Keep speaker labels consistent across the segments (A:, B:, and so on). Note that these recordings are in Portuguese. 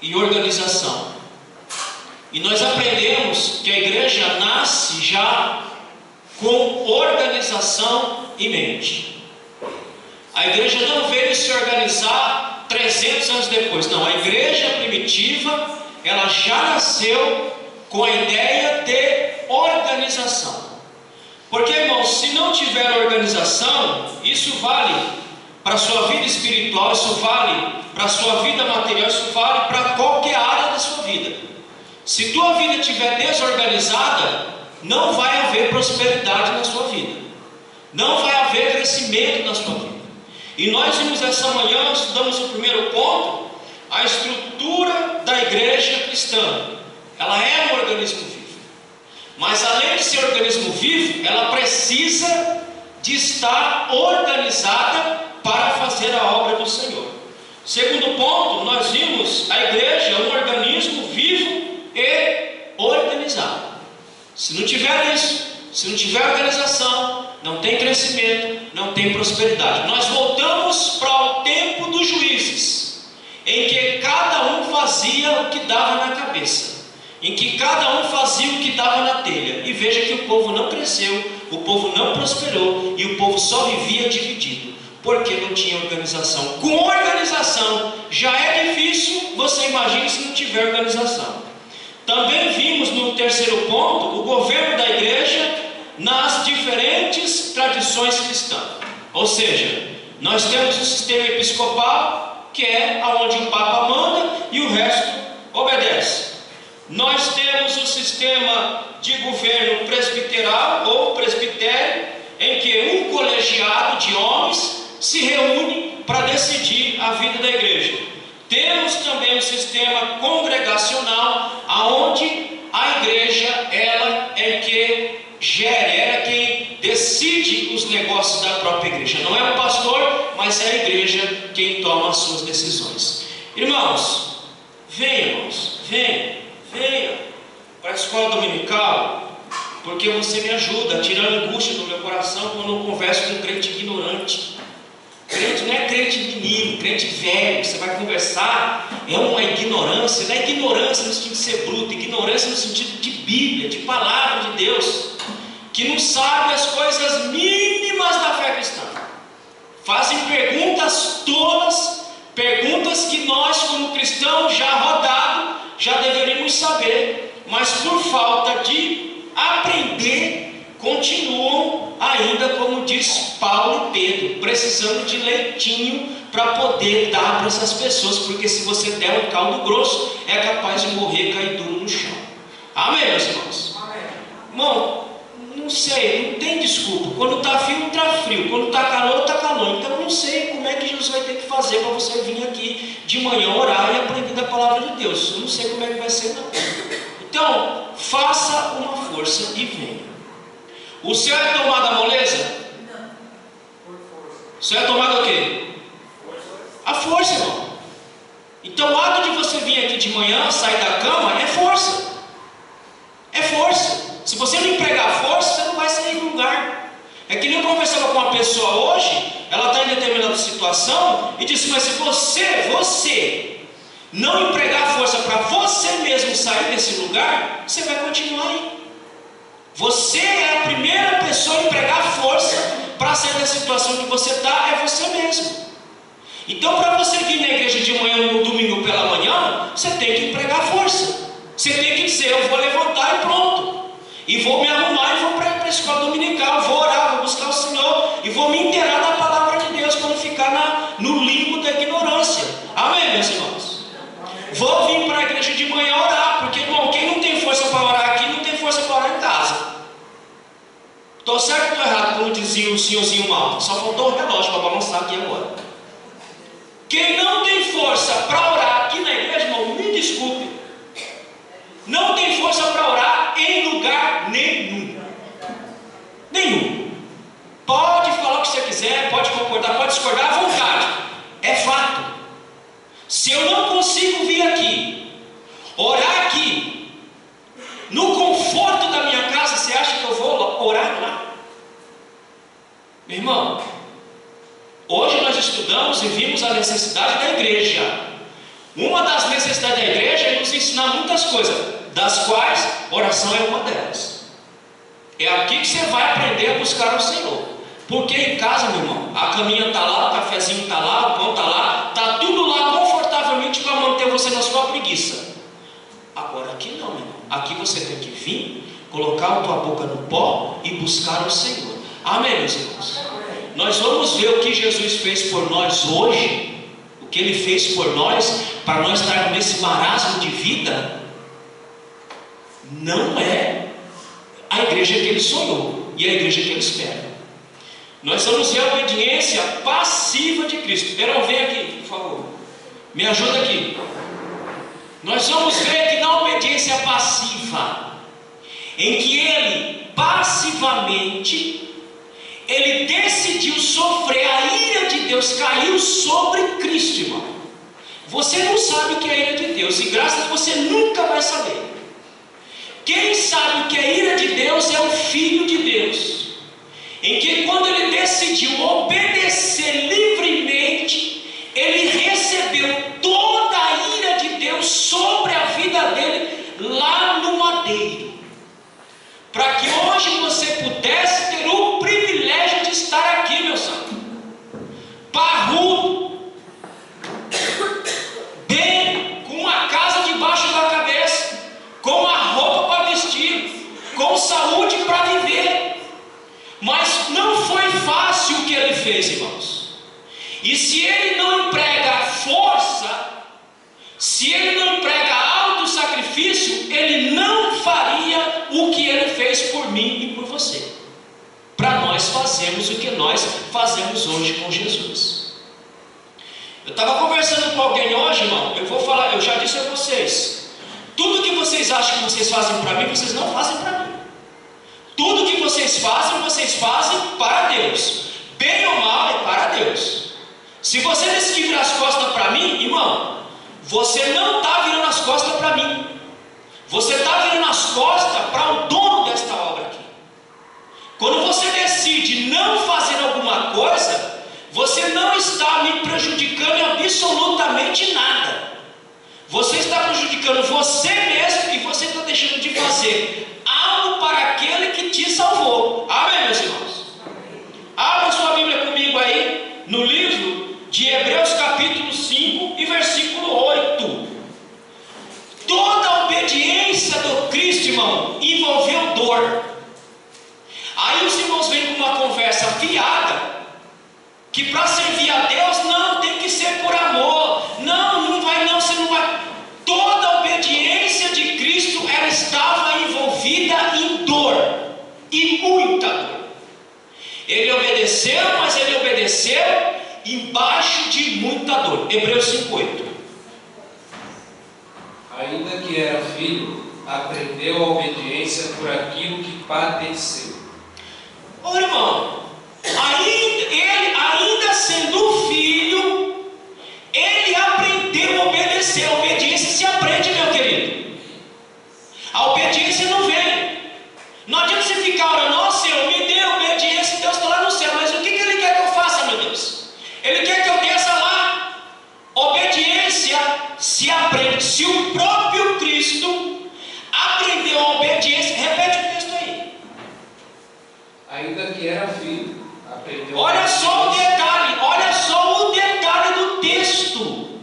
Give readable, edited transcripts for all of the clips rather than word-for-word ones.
A: e organização. E nós aprendemos que a igreja nasce já com organização em mente. A igreja não veio se organizar 300 anos depois. Não, a igreja primitiva, ela já nasceu com a ideia de organização. Porque, irmãos, se não tiver organização, isso vale para a sua vida espiritual, isso vale para a sua vida material, isso vale para qualquer área da sua vida. Se tua vida estiver desorganizada, não vai haver prosperidade na sua vida, não vai haver crescimento na sua vida. E nós vimos essa manhã, estudamos o primeiro ponto, a estrutura da igreja cristã. Ela é um organismo vivo, mas além de ser um organismo vivo, ela precisa de estar organizada para fazer a obra do Senhor. Segundo ponto, nós vimos a igreja um organismo vivo e organizado. Se não tiver isso, se não tiver organização, não tem crescimento, não tem prosperidade. Nós voltamos para o tempo dos juízes, em que cada um fazia o que dava na cabeça, em que cada um fazia o que dava na telha. E veja que o povo não cresceu, o povo não prosperou, e o povo só vivia dividido, porque não tinha organização. Com organização já é difícil, você imagina se não tiver organização. Também vimos no terceiro ponto o governo da igreja nas diferentes tradições cristãs. Ou seja, nós temos o sistema episcopal, que é onde o Papa manda e o resto obedece. Nós temos o sistema de governo presbiteral ou presbitério, em que um colegiado de homens se reúne para decidir a vida da igreja. Temos também o sistema congregacional, aonde a igreja ela é que gere, ela é quem decide os negócios da própria igreja. Não é o pastor, mas é a igreja quem toma as suas decisões. Irmãos, venham para a escola dominical, porque você me ajuda, tirando angústia do meu coração quando eu converso com um crente ignorante. Crente não é crente menino, crente velho, você vai conversar, é uma ignorância, não é ignorância no sentido de ser bruto, ignorância no sentido de Bíblia, de palavra de Deus, que não sabe as coisas mínimas da fé cristã, fazem perguntas tolas, perguntas que nós como cristãos já rodados, já deveríamos saber, mas por falta de aprender, continuam ainda, como diz Paulo e Pedro, precisando de leitinho para poder dar para essas pessoas, porque se você der um caldo grosso, é capaz de morrer, cair duro no chão. Amém, meus irmãos? Amém. Irmão, não sei, não tem desculpa. Quando está frio, está frio. Quando está calor, está calor. Então não sei como é que Jesus vai ter que fazer para você vir aqui de manhã orar e aprender da palavra de Deus. Eu não sei como é que vai ser, não. Então, faça uma força e venha. O céu é tomado a moleza? O céu é tomado o quê? A força, irmão. Então o ato de você vir aqui de manhã, sair da cama, é força. É força. Se você não empregar força, você não vai sair do lugar. É que nem eu conversava com uma pessoa hoje, ela está em determinada situação, e disse, mas se você não empregar força para você mesmo sair desse lugar, você vai continuar aí. Você é a primeira pessoa a empregar força para sair da situação que você está, é você mesmo. Então, para você vir na igreja de manhã, no domingo pela manhã, você tem que empregar força. Você tem que dizer, eu vou levantar e pronto. E vou me arrumar e vou para a escola dominical, vou orar, vou buscar o Senhor e vou me inteirar da palavra de Deus para não ficar no limbo da ignorância. Amém, meus irmãos? Vou vir para a igreja de manhã orar, porque, irmão, quem não tem força para orar aqui, não tem força para orar em casa. Estou certo ou estou errado, como dizia o senhorzinho mal? Só faltou o relógio para balançar aqui agora. Quem não tem força para orar aqui na igreja, irmão, me desculpe, não tem força para orar em lugar nenhum. Nenhum. Pode falar o que você quiser, pode concordar, pode discordar à vontade. É fato. Se eu não consigo vir aqui, orar aqui, no conforto da minha casa, você acha que eu vou orar lá? Meu irmão, hoje nós estudamos e vimos a necessidade da igreja. Uma das necessidades da igreja é nos ensinar muitas coisas, das quais oração é uma delas. É aqui que você vai aprender a buscar o Senhor. Porque em casa, meu irmão, a caminha está lá, o cafezinho está lá, o pão está lá, está tudo lá confortavelmente para manter você na sua preguiça. Agora aqui não, meu irmão. Aqui você tem que vir, colocar a tua boca no pó e buscar o Senhor. Amém, meus irmãos? Nós vamos ver o que Jesus fez por nós hoje, o que Ele fez por nós, para nós estarmos nesse marasmo de vida. Não é a igreja que Ele sonhou e a igreja que Ele espera. Nós vamos ver a obediência passiva de Cristo. Verão, vem aqui, por favor. Me ajuda aqui. Nós vamos ver que na obediência passiva, em que Ele passivamente, Ele decidiu sofrer, a ira de Deus caiu sobre Cristo, irmão. Você não sabe o que é a ira de Deus, e graças a Deus você nunca vai saber. Quem sabe o que é a ira de Deus é o Filho de Deus, em que quando Ele decidiu obedecer livremente, Ele recebeu toda a ira de Deus sobre a vida dele lá no madeiro, para que hoje você pudesse ter o privilégio de estar aqui, meu santo, parrudo, bem, com uma casa debaixo da cabeça, com a roupa para vestir, com saúde para viver. Mas não foi fácil o que Ele fez, irmãos. E se Ele não emprega força, se Ele não emprega alto sacrifício, Ele não faria o que Ele fez por mim e por você, para nós fazermos o que nós fazemos hoje com Jesus. Eu estava conversando com alguém hoje, irmão. Eu vou falar, eu já disse a vocês, tudo que vocês acham que vocês fazem para mim, vocês não fazem para mim. Tudo que vocês fazem para Deus. Bem ou mal é para Deus. Se você decidir virar as costas para mim, irmão, você não está virando as costas para mim. Você está virando as costas para o dono desta obra aqui. Quando você decide não fazer alguma coisa, você não está me prejudicando em absolutamente nada. Você está prejudicando você mesmo e você está deixando de fazer algo para aquele que te salvou. Amém, meus irmãos? Abra sua Bíblia comigo aí no livro de Hebreus capítulo 5 e versículo 8. Toda a obediência do Cristo, irmão, envolveu dor. Aí os irmãos vêm com uma conversa fiada, que para servir a Deus não tem que ser por amor. Não vai não, você não vai. Toda a obediência de Cristo, ela estava envolvida em dor, e muita dor. Ele obedeceu, mas ele obedeceu embaixo de muita dor. Hebreus 5:8.
B: Ainda que era filho, aprendeu a obediência por aquilo que padeceu.
A: Ô irmão, ainda sendo filho, ele aprendeu a obedecer. A obediência se aprende, meu querido. A obediência não vem. Não adianta você ficar orando, ó Senhor, me dê obediência, Deus está lá no céu. Mas o que Ele quer que eu faça, meu Deus? Ele quer que eu desça lá. Obediência se aprende. Se o próprio Cristo aprendeu a obediência, repete o texto aí.
B: Ainda que era filho, aprendeu.
A: Olha só o detalhe do texto.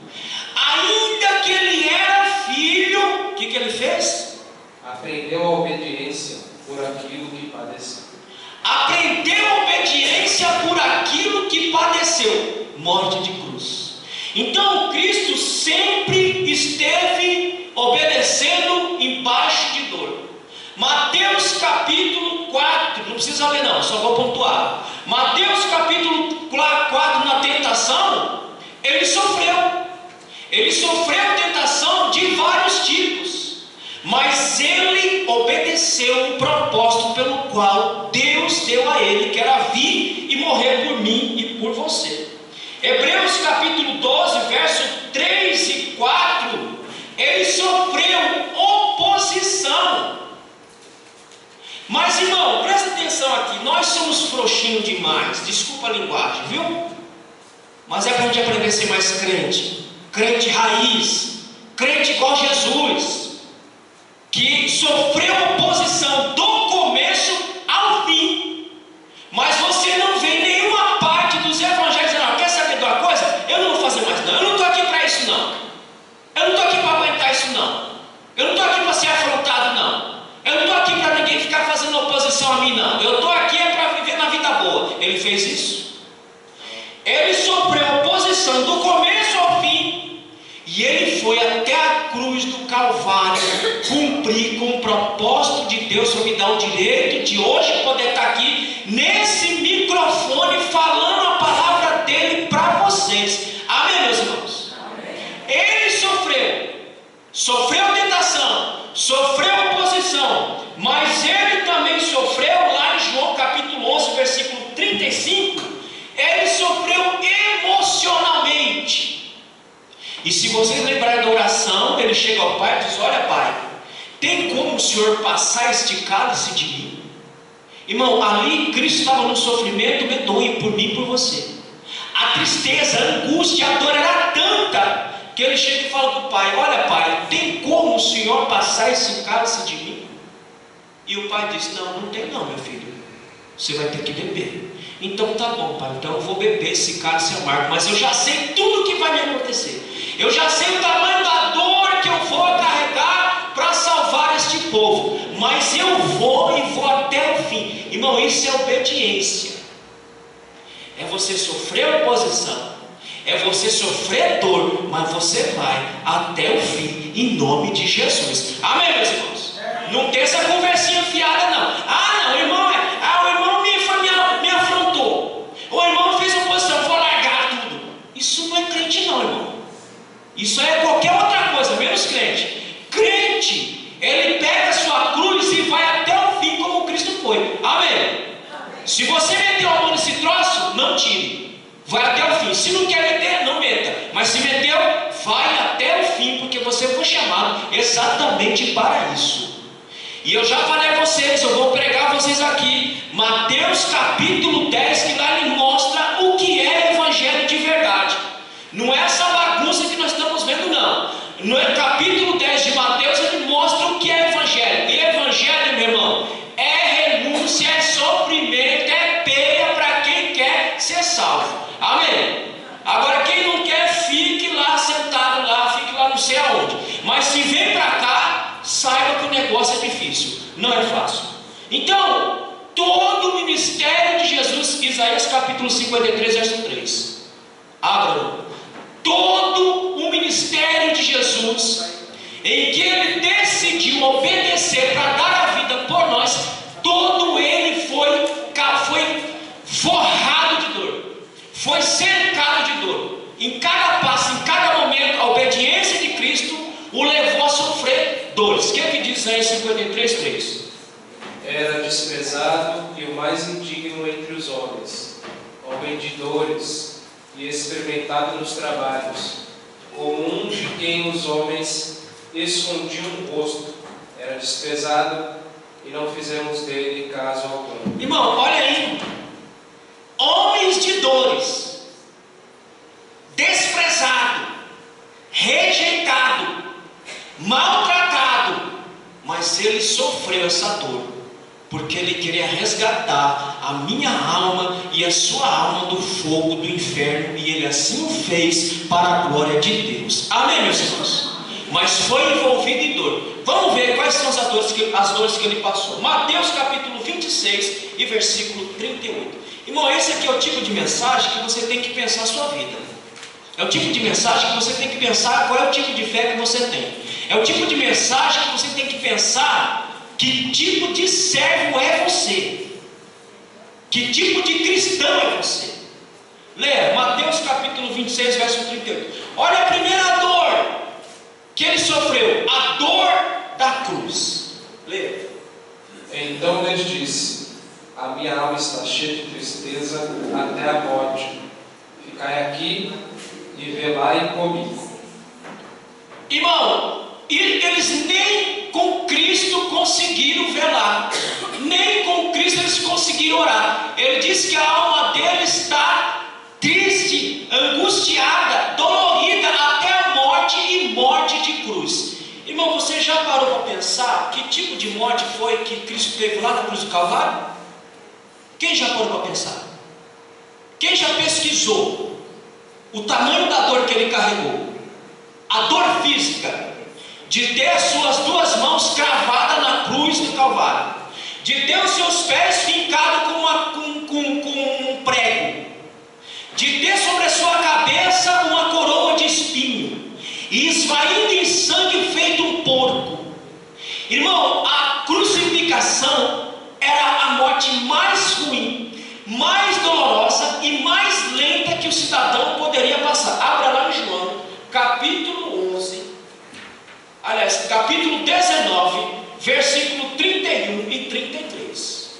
A: Ainda que ele era filho, o que ele fez?
B: Aprendeu a obediência por aquilo que padeceu.
A: Aprendeu a obediência por aquilo que padeceu, morte de cruz. Então Cristo sempre esteve obedecendo embaixo de dor. Mateus capítulo 4, não precisa ler não, só vou pontuar. Mateus capítulo 4, na tentação, ele sofreu. Ele sofreu tentação de vários tipos, mas ele obedeceu o propósito pelo qual Deus deu a ele, que era vir e morrer por mim e por você. Hebreus capítulo 12, verso 3 e 4, ele sofreu oposição. Mas irmão, presta atenção aqui, nós somos frouxinhos demais, desculpa a linguagem, viu? Mas é para a gente aprender a ser mais crente. crente raiz, crente igual Jesus, que sofreu oposição do começo ao fim, mas você não vê nenhuma parte dos evangelhos dizendo: quer saber de uma coisa? Eu não vou fazer mais não, eu não estou aqui para isso não, eu não estou aqui para aguentar isso não, eu não estou aqui para ser afrontado não, eu não estou aqui para ninguém ficar fazendo oposição a mim não, eu estou aqui para viver na vida boa. Ele fez isso? Ele sofreu oposição do começo ao fim, e ele foi até a cruz do Calvário cumprir com o propósito de Deus para me dar o direito de hoje poder estar aqui nesse microfone falando a palavra dele para vocês. Amém, meus irmãos? Amém. Ele sofreu tentação, sofreu oposição, mas ele também sofreu, lá em João capítulo 11, versículo 35, ele sofreu emocionalmente. E se vocês lembrarem da oração, ele chega ao Pai e diz: olha, Pai, tem como o Senhor passar este cálice de mim? Irmão, ali Cristo estava no sofrimento medonho por mim e por você. A tristeza, a angústia, a dor era tanta que ele chega e fala para o Pai: olha, Pai, tem como o Senhor passar esse cálice de mim? E o Pai diz: não tem não, meu filho, você vai ter que beber. Então tá bom, Pai, então eu vou beber esse cálice amargo, mas eu já sei tudo o que vai me acontecer, eu já sei o tamanho da dor que eu vou carregar para salvar este povo, mas eu vou e vou até o fim. Irmão, isso é obediência, é você sofrer oposição, é você sofrer dor, mas você vai até o fim, em nome de Jesus. Amém, meus irmãos? Não tem essa conversinha fiada não. Não, irmão, o irmão me afrontou, o irmão fez oposição, vou largar tudo. Isso não é crente não, irmão. Isso é qualquer outra coisa, menos crente. Crente, ele pega a sua cruz e vai até o fim, como Cristo foi. Amém? Se você meteu a mão nesse troço, não tire, vai até o fim. Se não quer meter, não meta, mas se meteu, vai até o fim, porque você foi chamado exatamente para isso. E eu já falei a vocês, eu vou pregar a vocês aqui, Mateus capítulo 10, que lá ele mostra o que é evangelho de verdade. Não é essa bagunça que nós estamos vendo não. No capítulo 10 de Mateus ele mostra o que é evangelho. E evangelho, meu irmão, é renúncia, é sofrimento, é peia para quem quer ser salvo. Amém? Agora quem não quer, fique lá sentado lá, fique lá não sei aonde. Mas se vem para cá, saiba que o negócio é difícil, não é fácil. Então, todo o ministério de Jesus, Isaías capítulo 53, verso 3. Abra. Todo o ministério de Jesus, em que ele decidiu obedecer para dar a vida por nós, todo ele foi forrado de dor, foi cercado de dor. Em cada passo, em cada momento, a obediência de Cristo o levou a sofrer dores. O que é que diz aí 53, 3?
B: Era desprezado e o mais indigno entre os homens, homem de dores e experimentado nos trabalhos, como um de quem os homens escondiam o rosto. Era desprezado e não fizemos dele caso algum.
A: Irmão, olha aí, homens de dores, desprezado, rejeitado, maltratado, mas ele sofreu essa dor, porque ele queria resgatar a minha alma e a sua alma do fogo do inferno, e ele assim o fez para a glória de Deus. Amém, meus irmãos? Mas foi envolvido em dor. Vamos ver quais são as dores que ele passou. Mateus capítulo 26 e versículo 38. Irmão, esse aqui é o tipo de mensagem que você tem que pensar a sua vida. É o tipo de mensagem que você tem que pensar qual é o tipo de fé que você tem. É o tipo de mensagem que você tem que pensar que tipo de servo é você, que tipo de cristão é você. Leia Mateus capítulo 26, verso 38. Olha a primeira dor que ele sofreu, a dor da cruz. Leia.
B: Então ele disse: a minha alma está cheia de tristeza até a morte. Ficai aqui e velai comigo.
A: Irmão, eles nem com Cristo conseguiram velar, nem com Cristo eles conseguiram orar. Ele diz que a alma dele está triste, angustiada, dolorida até a de morte de cruz. Irmão, você já parou para pensar que tipo de morte foi que Cristo teve lá na cruz do Calvário? Quem já parou para pensar? Quem já pesquisou o tamanho da dor que ele carregou? A dor física de ter as suas duas mãos cravadas na cruz do Calvário, de ter os seus pés fincados com um prego, de ter sobre a sua cabeça uma coroa de espinho, e esvaindo em sangue feito um porco. Irmão, a crucificação era a morte mais ruim, mais dolorosa e mais lenta que o cidadão poderia passar. Abra lá em João, capítulo 11, aliás, capítulo 19, versículo 31 e 33.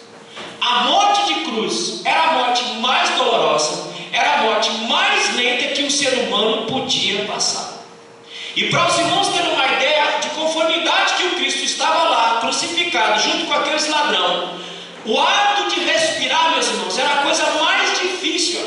A: A morte de cruz era a morte mais dolorosa, era a morte mais lenta que um ser humano podia passar. E para os irmãos terem uma ideia de conformidade que o Cristo estava lá, crucificado, junto com aqueles ladrões, o ato de respirar, meus irmãos, era a coisa mais difícil.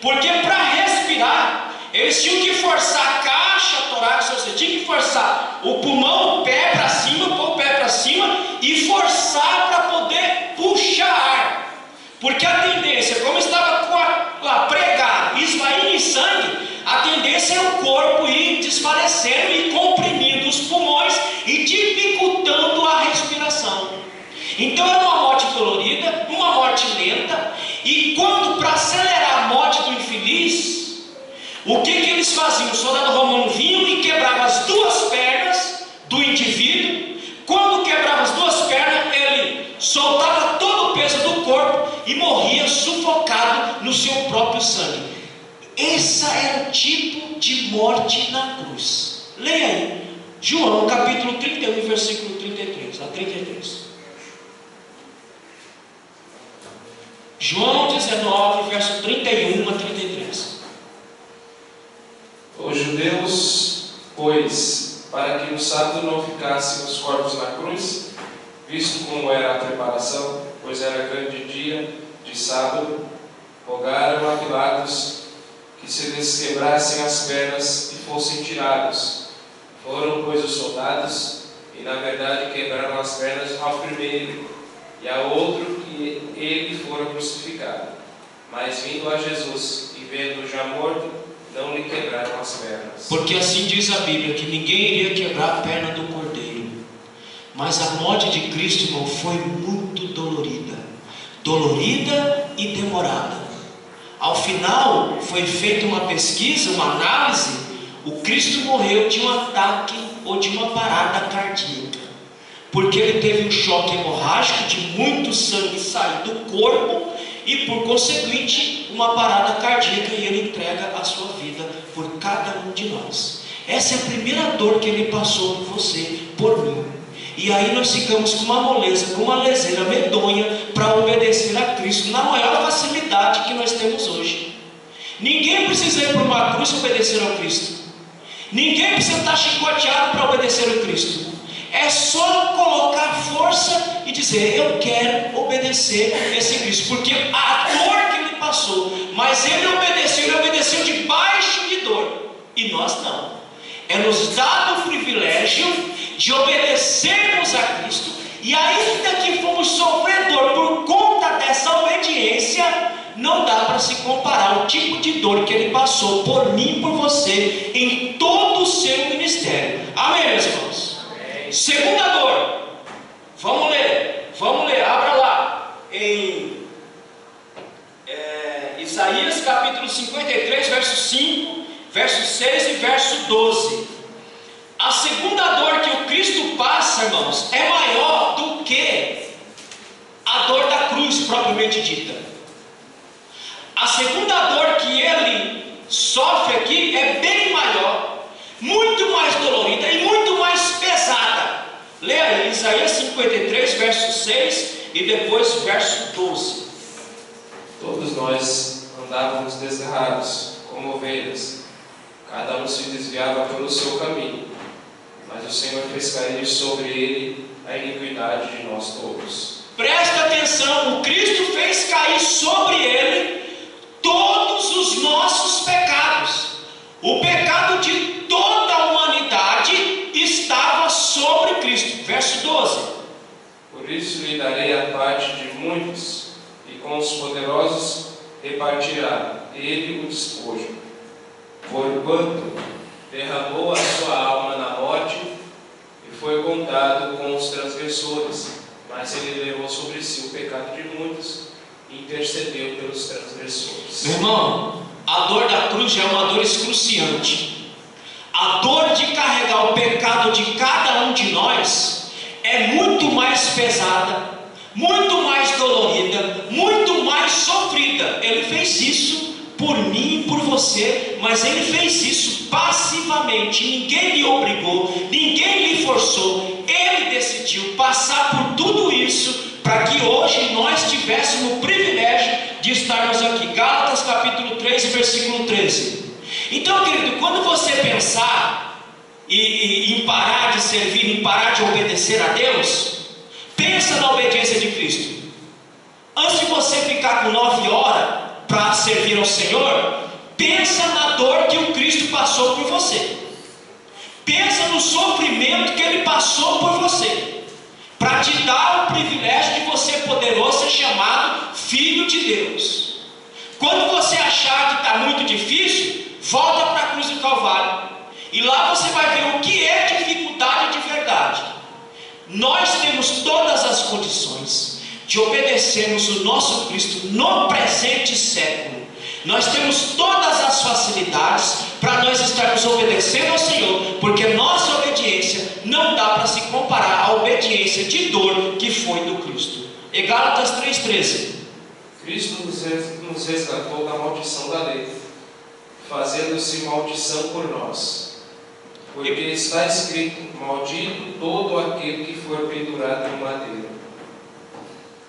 A: Porque para respirar, eles tinham que forçar a caixa torácica, ou seja, tinham que forçar o pulmão, o pé para cima, pôr o pé para cima e forçar para poder puxar ar. Porque a tendência, como estava lá pregado, esvaindo em sangue, a tendência é o corpo ir desfalecendo e comprimindo os pulmões e dificultando a respiração. Então era uma morte dolorida, uma morte lenta, e quando, para acelerar a morte do infeliz, o que eles faziam? O soldado romano vinha e quebrava as duas pernas do indivíduo. Quando quebrava as duas pernas, ele soltava todo o peso do corpo e morria sufocado no seu próprio sangue. Esse era o tipo de morte na cruz. Leia aí, João capítulo 31, versículo 33 a 33. João 19, verso 31 a 33.
B: Os judeus, pois, para que no sábado não ficassem os corpos na cruz, visto como era a preparação, pois era grande dia de sábado, rogaram a Pilatos que se lhes quebrassem as pernas e fossem tirados. Foram, pois, os soldados, e na verdade quebraram as pernas ao primeiro e ao outro que ele fora crucificado. Mas vindo a Jesus e vendo-o já morto, não lhe quebraram as pernas.
A: Porque assim diz a Bíblia, que ninguém iria quebrar a perna do cordeiro. Mas a morte de Cristo, irmão, foi muito dolorida e demorada. Ao final, foi feita uma pesquisa, uma análise. O Cristo morreu de um ataque ou de uma parada cardíaca, porque ele teve um choque hemorrágico de muito sangue sair do corpo e, por conseguinte, uma parada cardíaca, e ele entrega a sua vida por cada um de nós. Essa é a primeira dor que ele passou por você, por mim. E aí nós ficamos com uma moleza, com uma leseira medonha para obedecer a Cristo na maior facilidade que nós temos hoje. Ninguém precisa ir para uma cruz e obedecer ao Cristo. Ninguém precisa estar chicoteado para obedecer ao Cristo. É só colocar força e dizer: eu quero obedecer a esse Cristo, porque a dor que ele passou, mas ele obedeceu debaixo de dor, e nós não. É nos dado o privilégio de obedecermos a Cristo, e ainda que fomos sofredor por conta dessa obediência, não dá para se comparar o tipo de dor que ele passou por mim e por você em todo o seu ministério. Amém, meus irmãos? Amém. Segunda dor, vamos ler, abra lá em Isaías capítulo 53, verso 5, verso 6 e verso 12. A segunda dor que o Cristo passa, irmãos, é maior do que a dor da cruz propriamente dita. A segunda dor que ele sofre aqui é bem maior, muito mais dolorida e muito mais pesada. Leia aí, Isaías 53, verso 6 e depois verso 12.
B: Todos nós andávamos desgarrados, como ovelhas, cada um se desviava pelo seu caminho. Mas o Senhor fez cair sobre ele a iniquidade de nós todos.
A: Presta atenção, o Cristo fez cair sobre ele todos os nossos pecados. O pecado de toda a 12.
B: Por isso lhe darei a parte de muitos, e com os poderosos repartirá ele o despojo. Porquanto derramou a sua alma na morte, e foi contado com os transgressores, mas ele levou sobre si o pecado de muitos, e intercedeu pelos transgressores.
A: Meu irmão, a dor da cruz já é uma dor excruciante. A dor de carregar o pecado de cada um de nós é muito mais pesada, muito mais dolorida, muito mais sofrida. Ele fez isso por mim e por você, mas ele fez isso passivamente. Ninguém lhe obrigou, ninguém lhe forçou. Ele decidiu passar por tudo isso para que hoje nós tivéssemos o privilégio de estarmos aqui. Gálatas capítulo 3, versículo 13. Então, querido, quando você pensar em parar de servir, em parar de obedecer a Deus, pensa na obediência de Cristo. Antes de você ficar com 9 horas para servir ao Senhor, pensa na dor que o Cristo passou por você. Pensa no sofrimento que Ele passou por você, para te dar o privilégio de você poder hoje ser chamado filho de Deus. Quando você achar que está muito difícil, volta para a cruz do Calvário, e lá você vai ver o que é dificuldade de verdade. Nós temos todas as condições de obedecermos o nosso Cristo no presente século. Nós temos todas as facilidades para nós estarmos obedecendo ao Senhor, porque nossa obediência não dá para se comparar à obediência de dor que foi do Cristo. E Gálatas 3,13.
B: Cristo nos resgatou da maldição da lei, fazendo-se maldição por nós. Porque está escrito: maldito todo aquele que for pendurado em madeira.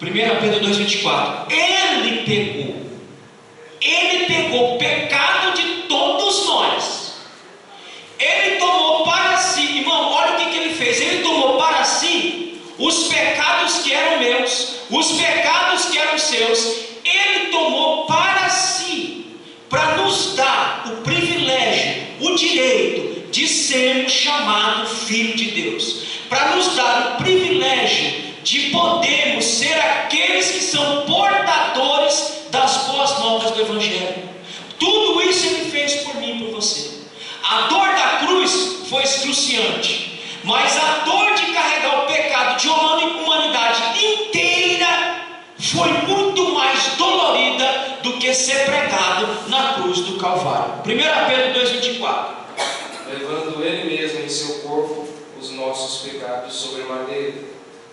A: 1 Pedro 2,24. Ele pegou o pecado de todos nós. Ele tomou para si, irmão, olha o que ele fez. Ele tomou para si os pecados que eram meus, os pecados que eram seus. Ele tomou para si, para nos dar o privilégio, o direito de sermos chamados filho de Deus, para nos dar o privilégio de podermos ser aqueles que são portadores das boas novas do Evangelho. Tudo isso Ele fez por mim e por você. A dor da cruz foi excruciante, mas a dor de carregar o pecado de uma humanidade inteira foi muito mais dolorida do que ser pregado na cruz do Calvário. 1 Pedro 2,24.
B: Levando Ele mesmo em seu corpo os nossos pecados sobre madeira,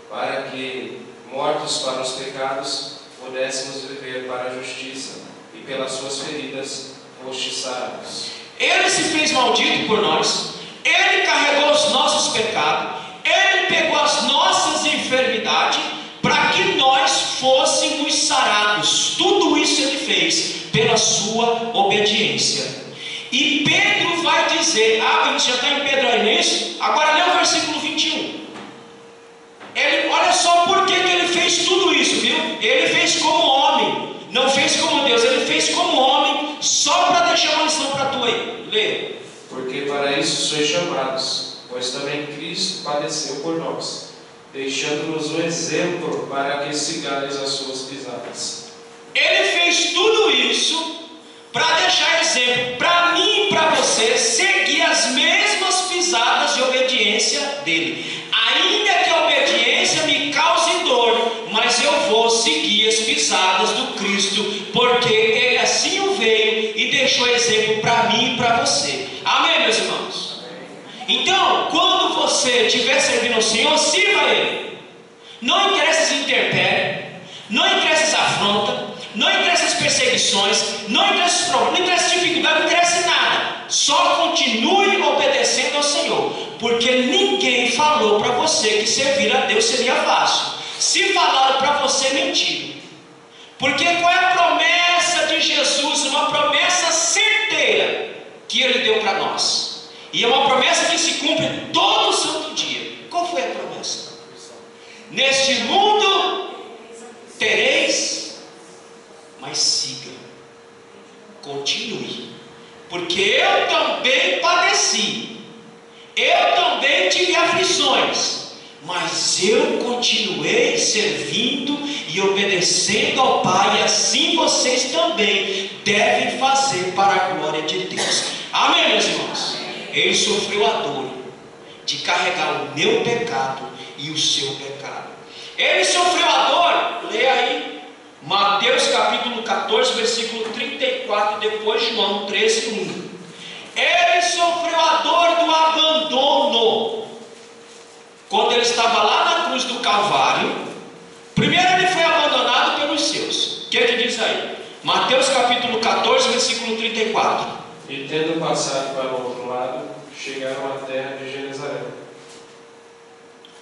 B: para que, mortos para os pecados, pudéssemos viver para a justiça, e pelas suas feridas fostes sarados.
A: Ele se fez maldito por nós, Ele carregou os nossos pecados, Ele pegou as nossas enfermidades, para que nós fôssemos sarados. Tudo isso Ele fez pela sua obediência. E Pedro vai dizer, a gente já está em Pedro aí nisso, agora lê o versículo 21. Olha só por que ele fez tudo isso, viu? Ele fez como homem, não fez como Deus. Ele fez como homem, só para deixar uma lição para tu aí. Lê.
B: Porque para isso sois chamados, pois também Cristo padeceu por nós, deixando-nos um exemplo para que sigais as suas pisadas.
A: Ele fez tudo isso para deixar exemplo para mim e para você seguir as mesmas pisadas de obediência dele. Ainda que a obediência me cause dor, mas eu vou seguir as pisadas do Cristo, porque Ele assim o veio e deixou exemplo para mim e para você. Amém, meus irmãos? Então, quando você estiver servindo ao Senhor, sirva a Ele. Não interessa as intempéries, não interessa as afrontas, não interessa as perseguições, não interessa os problemas, não interessa as dificuldades, não interessa nada. Só continue obedecendo ao Senhor, porque ninguém falou para você que servir a Deus seria fácil. Se falaram para você, mentira. Porque qual é a promessa de Jesus? Uma promessa certeira que Ele deu para nós, e é uma promessa que se cumpre todo santo dia. Qual foi a promessa? Neste mundo tereis, mas siga, continue, porque eu também padeci, eu também tive aflições, mas eu continuei servindo e obedecendo ao Pai, e assim vocês também devem fazer para a glória de Deus. Amém, meus irmãos? Ele sofreu a dor de carregar o meu pecado e o seu pecado. Ele sofreu a dor, leia aí, Mateus capítulo 14, versículo 34, depois João 13, 1. Ele sofreu a dor do abandono. Quando ele estava lá na cruz do Calvário, primeiro ele foi abandonado pelos seus. O que diz aí? Mateus capítulo 14, versículo 34.
B: E tendo passado para o outro lado, chegaram à terra de Genezaré.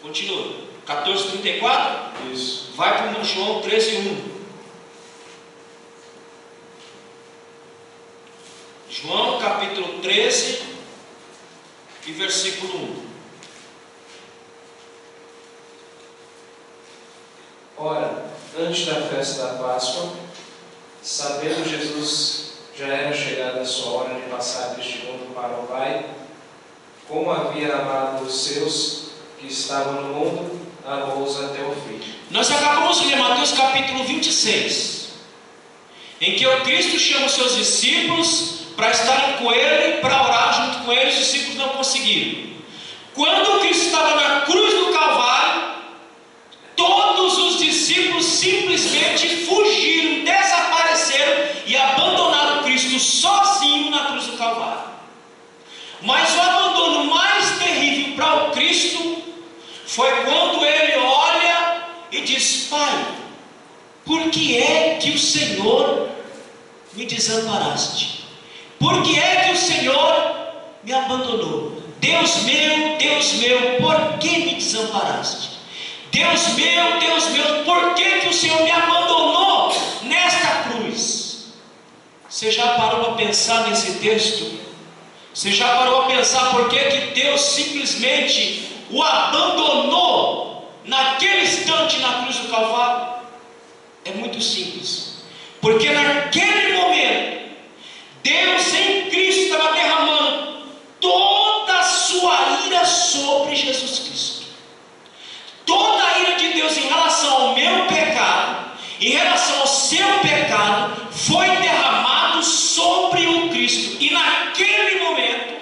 A: Continua. 14, 34?
B: Isso.
A: Vai para o João 13, 1. João capítulo 13 e versículo 1.
B: Ora, antes da festa da Páscoa, sabendo Jesus já era chegada a sua hora de passar deste mundo para o Pai, como havia amado os seus que estavam no mundo, amou-os até o fim.
A: Nós acabamos de ler Mateus capítulo 26, em que o Cristo chama os seus discípulos para estarem com ele, para orar junto com ele. Os discípulos não conseguiram. Quando Cristo estava na cruz do Calvário, todos os discípulos simplesmente fugiram, desapareceram e abandonaram Cristo sozinho na cruz do Calvário. Mas o abandono mais terrível para o Cristo foi quando ele olha e diz: Pai, por que é que o Senhor me desamparaste? Por que é que o Senhor me abandonou? Deus meu, por que me desamparaste? Deus meu, por que o Senhor me abandonou nesta cruz? Você já parou a pensar nesse texto? Você já parou a pensar por que Deus simplesmente o abandonou naquele instante na cruz do Calvário? É muito simples. Porque naquele momento, Deus em Cristo estava derramando toda a sua ira sobre Jesus Cristo. Toda a ira de Deus em relação ao meu pecado, em relação ao seu pecado, foi derramado sobre o Cristo. E naquele momento,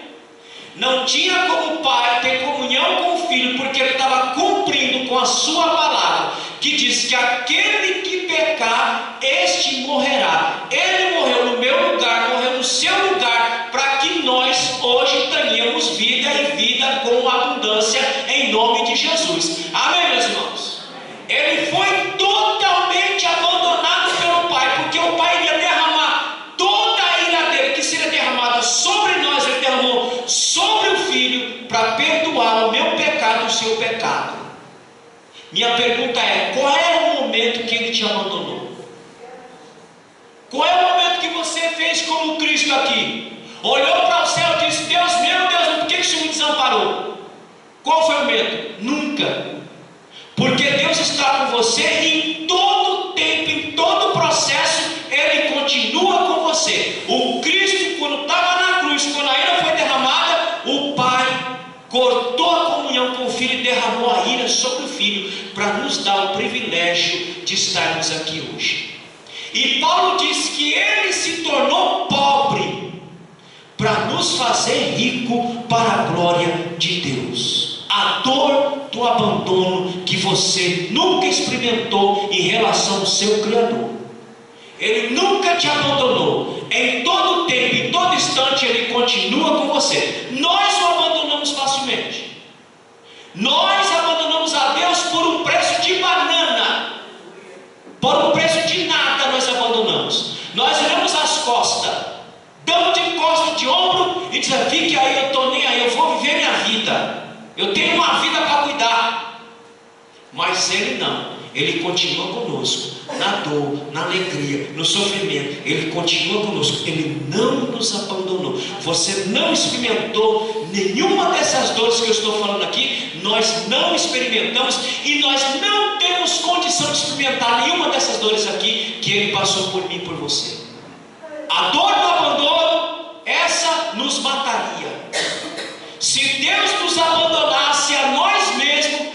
A: não tinha como o Pai ter comunhão com o Filho, porque ele estava cumprindo com a sua palavra, que diz que aquele que pecar, este morrerá. Ele morreu no meu lugar, morreu no seu lugar, para que nós hoje tenhamos vida e vida com abundância, em nome de Jesus. Amém, meus irmãos? Ele foi totalmente abandonado pelo Pai, porque o Pai iria derramar toda a ira dele, que seria derramada sobre nós, ele derramou sobre o Filho, para perdoar o meu pecado e o seu pecado. Minha pergunta é: qual é o momento que ele te abandonou? Qual é o momento que você fez como Cristo aqui? Olhou para o céu e disse: Deus meu, por que o Senhor me desamparou? Qual foi o momento? Nunca. Porque Deus está com você em todo tempo, em todo processo, Ele continua com você. O Cristo, quando estava na cruz, quando a ira foi derramada, o Pai cortou a comunhão com o Filho e derramou a ira sobre o Filho, para nos dar o privilégio de estarmos aqui hoje. E Paulo diz que ele se tornou pobre para nos fazer rico para a glória de Deus. A dor do abandono que você nunca experimentou em relação ao seu Criador. Ele nunca te abandonou. Em todo tempo, em todo instante, Ele continua com você. Nós o abandonamos facilmente. Nós abandonamos a Deus por um preço de banana. Por um preço de nada nós abandonamos. Nós viramos as costas, damos de costa, de ombro e dizemos: fique aí, eu estou nem aí, eu vou viver minha vida. Eu tenho uma vida para cuidar. Mas Ele não. Ele continua conosco, na dor, na alegria, no sofrimento. Ele continua conosco. Ele não nos abandonou. Você não experimentou nenhuma dessas dores que eu estou falando aqui. Nós não experimentamos, e nós não temos condição de experimentar nenhuma dessas dores aqui que Ele passou por mim e por você. A dor do abandono, essa nos mataria. Se Deus nos abandonasse a nós mesmos,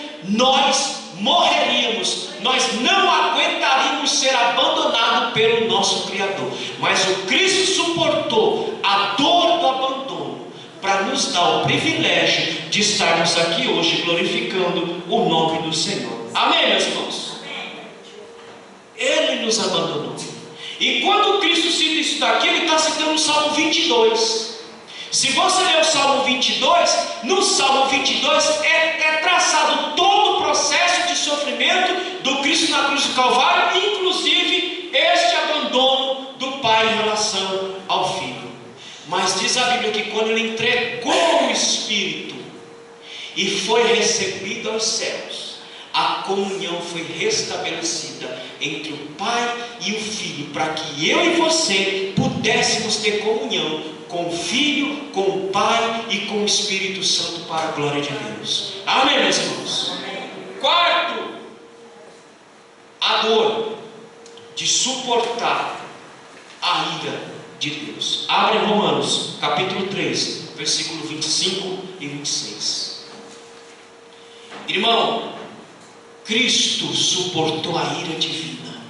A: nosso Criador. Mas o Cristo suportou a dor do abandono para nos dar o privilégio de estarmos aqui hoje glorificando o nome do Senhor. Amém, meus irmãos? Ele nos abandonou. E quando Cristo cita isso daqui, ele está citando o Salmo 22. Se você ler o Salmo 22, no Salmo 22 é traçado todo o processo de sofrimento do Cristo na cruz do Calvário, inclusive este abandono do Pai em relação ao Filho. Mas diz a Bíblia que quando ele entregou o Espírito e foi recebido aos céus, a comunhão foi restabelecida entre o Pai e o Filho, para que eu e você pudéssemos ter comunhão com o Filho, com o Pai e com o Espírito Santo, para a glória de Deus. Amém, meus irmãos? Quarto, a dor de suportar a ira de Deus. Abre Romanos capítulo 3, versículo 25 e 26. Irmão, Cristo suportou a ira divina,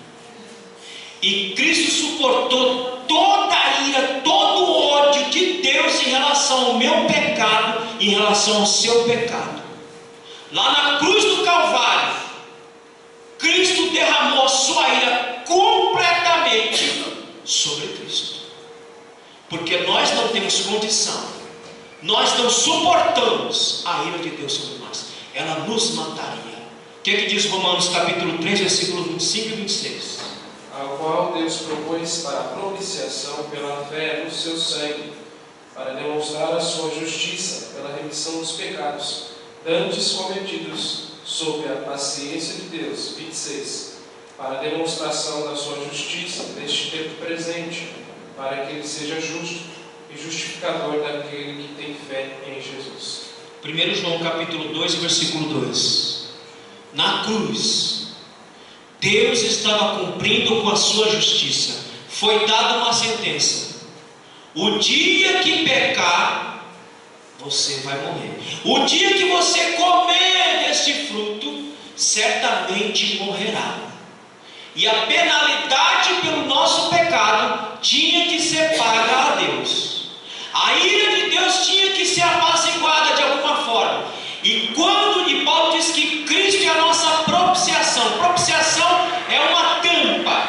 A: e Cristo suportou toda a ira, todo o ódio de Deus em relação ao meu pecado, em relação ao seu pecado. Lá na cruz do Calvário, Cristo derramou a sua ira completamente sobre Cristo, porque nós não temos condição, nós não suportamos a ira de Deus sobre nós, ela nos mataria. O que diz Romanos capítulo 3, versículo 25 e 26?
B: Ao qual Deus propôs para a propiciação pela fé no seu sangue, para demonstrar a sua justiça pela remissão dos pecados, dantes cometidos sob a paciência de Deus. 26. Para a demonstração da sua justiça neste tempo presente, para que ele seja justo e justificador daquele que tem fé em Jesus.
A: 1 João capítulo 2, versículo 2. Na cruz, Deus estava cumprindo com a sua justiça. Foi dada uma sentença: o dia que pecar, você vai morrer. O dia que você comer deste fruto, certamente morrerá. E a penalidade pelo nosso pecado tinha que ser paga a Deus. A ira de Deus tinha que ser apaziguada de alguma forma. E Paulo diz que Cristo é a nossa propiciação. Propiciação é uma tampa,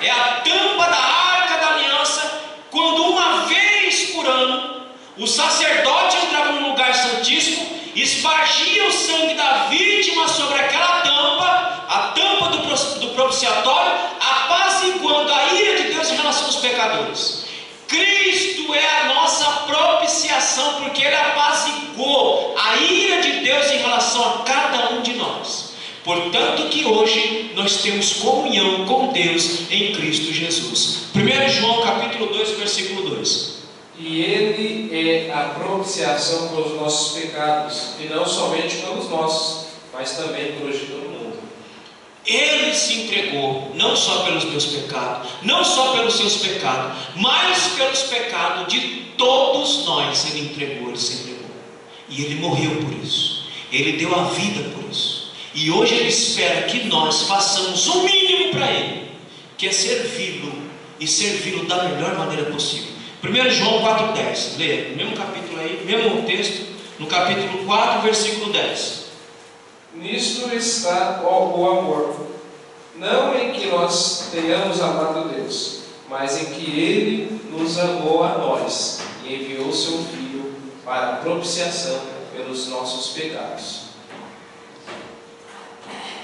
A: é a tampa da arca da aliança, quando uma vez por ano o sacerdote entrava no lugar santíssimo, espargia o sangue da vítima sobre aquela tampa, a tampa do propiciatório, apaziguando a ira de Deus em relação aos pecadores. Cristo é a nossa propiciação, porque Ele apaziguou a ira de Deus em relação a cada um de nós. Portanto que hoje nós temos comunhão com Deus em Cristo Jesus. 1 João capítulo 2, versículo 2.
B: E Ele é a propiciação pelos nossos pecados, e não somente pelos nossos, mas também pelos de todo mundo.
A: Ele se entregou, não só pelos meus pecados, não só pelos seus pecados, mas pelos pecados de todos nós. Ele entregou, Ele se entregou. E Ele morreu por isso. Ele deu a vida por isso. E hoje Ele espera que nós façamos o mínimo para Ele, que é servi-lo, e servi-lo da melhor maneira possível. 1 João 4,10, leia, no mesmo capítulo aí, mesmo texto, no capítulo 4, versículo 10.
B: Nisto está o amor, não em que nós tenhamos amado Deus, mas em que Ele nos amou a nós e enviou seu Filho para a propiciação pelos nossos pecados.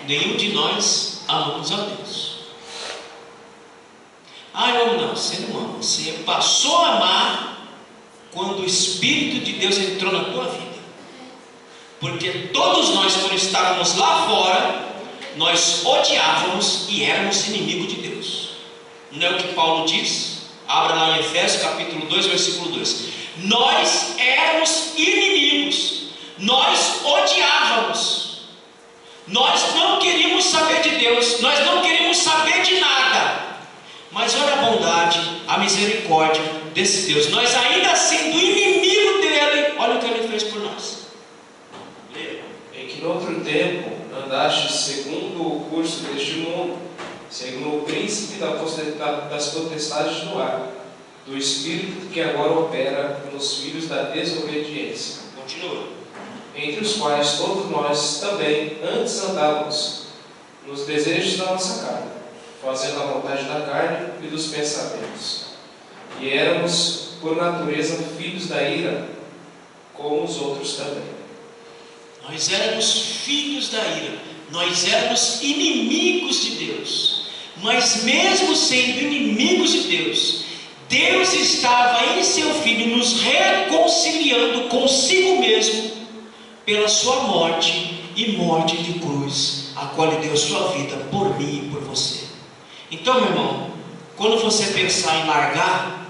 A: Nenhum de nós amamos a Deus. Eu amo. Não, você não ama. Você passou a amar quando o Espírito de Deus entrou na tua vida. Porque todos nós, quando estávamos lá fora, nós odiávamos e éramos inimigos de Deus. Não é o que Paulo diz? Abra lá em Efésios capítulo 2, versículo 2. Nós éramos inimigos, nós odiávamos, nós não queríamos saber de Deus, nós não queríamos saber de nada. Mas olha a bondade, a misericórdia desse Deus. Nós ainda sendo inimigo dele, olha o que Ele fez por nós.
B: Em que no outro tempo andaste segundo o curso deste mundo, segundo o príncipe das potestades do ar, do espírito que agora opera nos filhos da desobediência.
A: Continua.
B: Entre os quais todos nós também antes andávamos, nos desejos da nossa carne, fazendo a vontade da carne e dos pensamentos. E éramos, por natureza, filhos da ira, como os outros também.
A: Nós éramos filhos da ira, nós éramos inimigos de Deus, mas mesmo sendo inimigos de Deus, Deus estava em seu Filho nos reconciliando consigo mesmo pela sua morte e morte de cruz, a qual Ele deu sua vida por mim e por você. Então, meu irmão, quando você pensar em largar,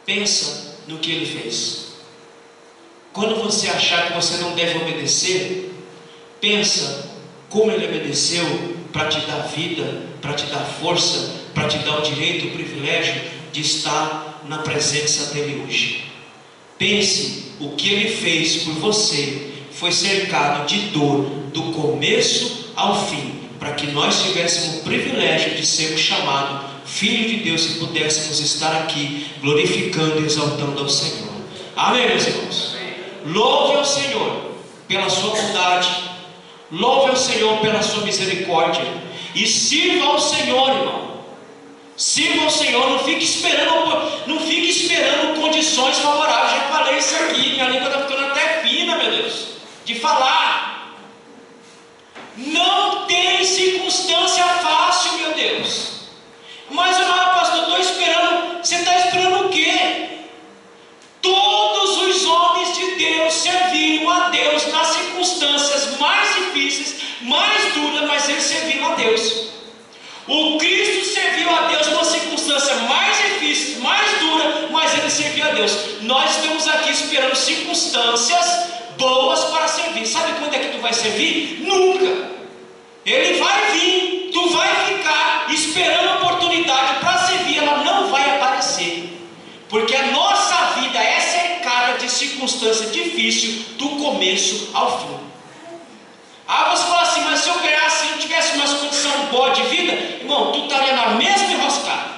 A: pensa no que Ele fez. Quando você achar que você não deve obedecer, pensa como Ele obedeceu para te dar vida, para te dar força, para te dar o direito, o privilégio de estar na presença dEle hoje. Pense o que Ele fez por você, foi cercado de dor do começo ao fim, para que nós tivéssemos o privilégio de sermos chamados filho de Deus e pudéssemos estar aqui glorificando e exaltando ao Senhor. Amém, meus irmãos? Louve ao Senhor pela sua bondade, louve ao Senhor pela sua misericórdia e sirva ao Senhor, irmão. Sirva ao Senhor, não fique esperando condições favoráveis. Já falei isso aqui, minha língua está ficando até fina, meu Deus, de falar. Não tem circunstância fácil, meu Deus. Mas pastor, eu estou esperando. Você está esperando o quê? Todos os homens de Deus serviram a Deus nas circunstâncias mais difíceis, mais duras, mas eles serviram a Deus. O Cristo serviu a Deus numa circunstância mais difícil, mais dura, mas ele serviu a Deus. Nós estamos aqui esperando circunstâncias boas para servir. Sabe quando é que tu vai servir? Nunca. Ele vai vir, tu vai ficar esperando a oportunidade para servir, ela não vai aparecer. Porque a nossa vida é cercada de circunstâncias difíceis do começo ao fim. Você fala assim, mas se eu ganhasse, se eu tivesse uma condição boa de vida, irmão, tu estaria na mesma enroscada,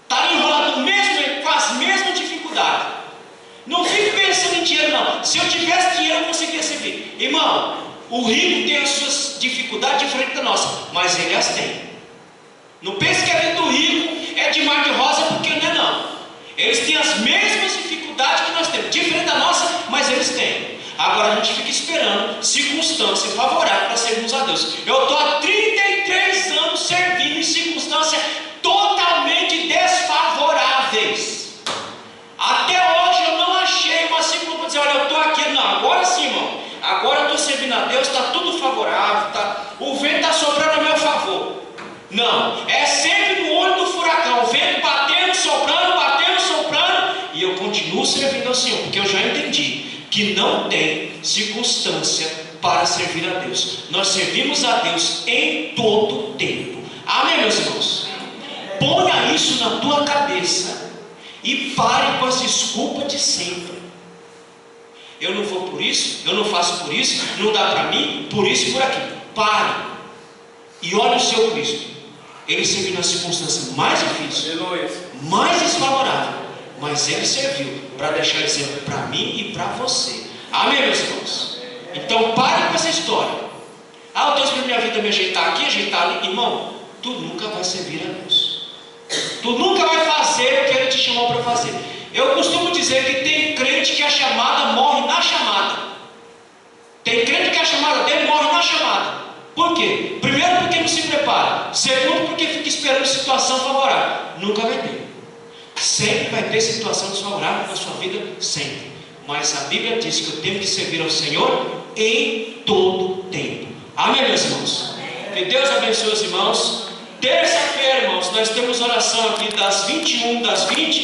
A: estaria enrolado com as mesmas dificuldades. Não fique pensando em dinheiro, não. Se eu tivesse dinheiro, eu conseguiria servir. Irmão, o rico tem as suas dificuldades diferentes da nossa, mas ele as tem. Não pense que a vida do rico é de mar de rosa, porque não é, não. Eles têm as mesmas dificuldades que nós temos, diferente da nossa, mas eles têm. Agora a gente fica esperando circunstância favorável para servirmos a Deus. Eu estou há 33 anos servindo em circunstâncias totalmente desfavoráveis. Até hoje eu não achei uma circunstância para dizer, olha, eu estou aqui. Não, agora sim, irmão. Agora eu estou servindo a Deus, está tudo favorável, o vento está soprando a meu favor. Não, é sempre no olho do furacão, o vento batendo, soprando, e eu continuo servindo ao Senhor, porque eu já entendi que não tem circunstância para servir a Deus. Nós servimos a Deus em todo tempo. Amém, meus irmãos? Ponha isso na tua cabeça e pare com as desculpas de sempre. Eu não vou por isso, eu não faço por isso, não dá para mim, por isso e por aquilo. Pare e olhe o seu Cristo. Ele serviu na circunstância mais difícil, mais desfavorável, mas ele serviu para deixar exemplo para mim e para você. Amém, meus irmãos? Então pare com essa história. Eu estou esperando minha vida me ajeitar aqui, ajeitar ali. Irmão, tu nunca vai servir a Deus. Tu nunca vai fazer o que Ele te chamou para fazer. Eu costumo dizer que tem crente que a chamada morre na chamada. Tem crente que a chamada dele morre na chamada. Por quê? Primeiro, porque não se prepara. Segundo, porque fica esperando situação favorável. Nunca vai ter. Sempre vai ter situação desfavorável na sua vida, sempre. Mas a Bíblia diz que eu tenho que servir ao Senhor em todo tempo. Amém, meus irmãos? Que Deus abençoe os irmãos. Terça-feira, irmãos, nós temos oração aqui das 21, das 20